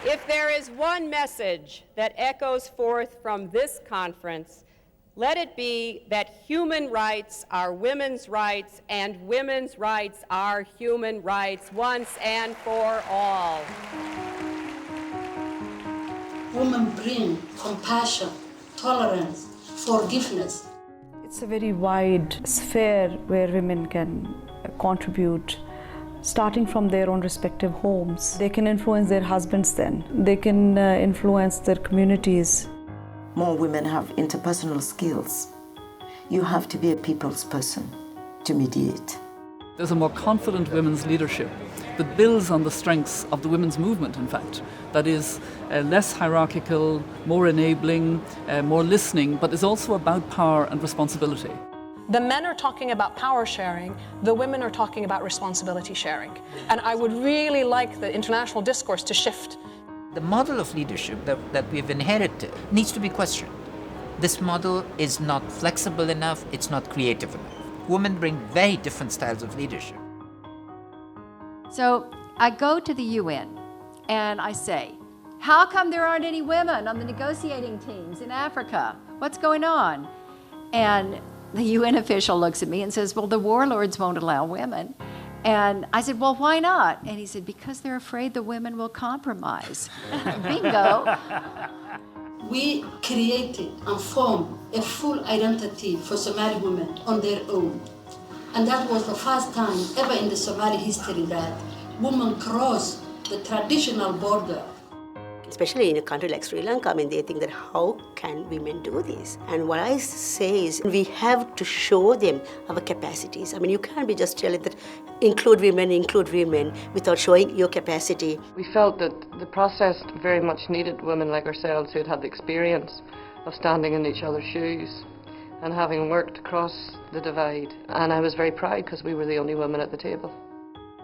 If there is one message that echoes forth from this conference, let it be that human rights are women's rights and women's rights are human rights once and for all. Women bring compassion, tolerance, forgiveness. It's a very wide sphere where women can contribute, starting from their own respective homes. They can influence their husbands then. They can influence their communities. More women have interpersonal skills. You have to be a people's person to mediate. There's a more confident women's leadership that builds on the strengths of the women's movement, in fact, that is less hierarchical, more enabling, more listening, but is also about power and responsibility. The men are talking about power sharing, the women are talking about responsibility sharing. And I would really like the international discourse to shift. The model of leadership that we've inherited needs to be questioned. This model is not flexible enough, it's not creative enough. Women bring very different styles of leadership. So I go to the UN and I say, how come there aren't any women on the negotiating teams in Africa? What's going on? And the UN official looks at me and says, well, the warlords won't allow women. And I said, well, why not? And he said, because they're afraid the women will compromise. Bingo. We created and formed a full identity for Somali women on their own. And that was the first time ever in the Somali history that women crossed the traditional border. Especially in a country like Sri Lanka, I mean, they think that how can women do this? And what I say is we have to show them our capacities. I mean, you can't be just telling that include women without showing your capacity. We felt that the process very much needed women like ourselves who had had the experience of standing in each other's shoes and having worked across the divide. And I was very proud because we were the only women at the table.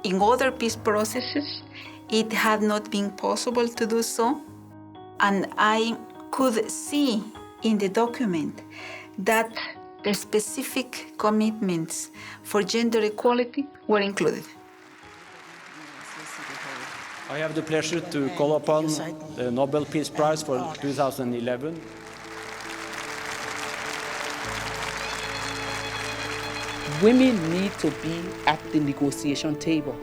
In other peace processes, it had not been possible to do so. And I could see in the document that the specific commitments for gender equality were included. I have the pleasure to call upon the Nobel Peace Prize for 2011. Women need to be at the negotiation table.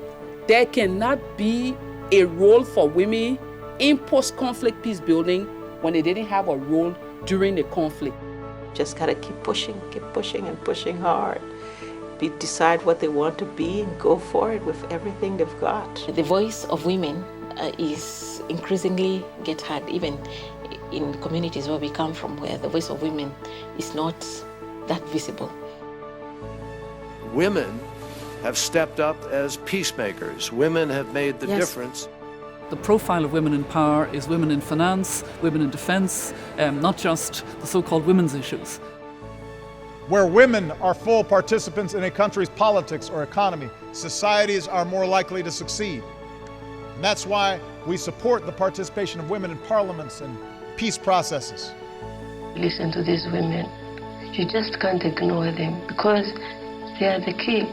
There cannot be a role for women in post-conflict peace building when they didn't have a role during the conflict. Just gotta keep pushing and pushing hard. Decide what they want to be and go for it with everything they've got. The voice of women is increasingly get heard, even in communities where we come from, where the voice of women is not that visible. Women have stepped up as peacemakers. Women have made the difference. The profile of women in power is women in finance, women in defence, not just the so-called women's issues. Where women are full participants in a country's politics or economy, societies are more likely to succeed. And that's why we support the participation of women in parliaments and peace processes. Listen to these women. You just can't ignore them because they are the key.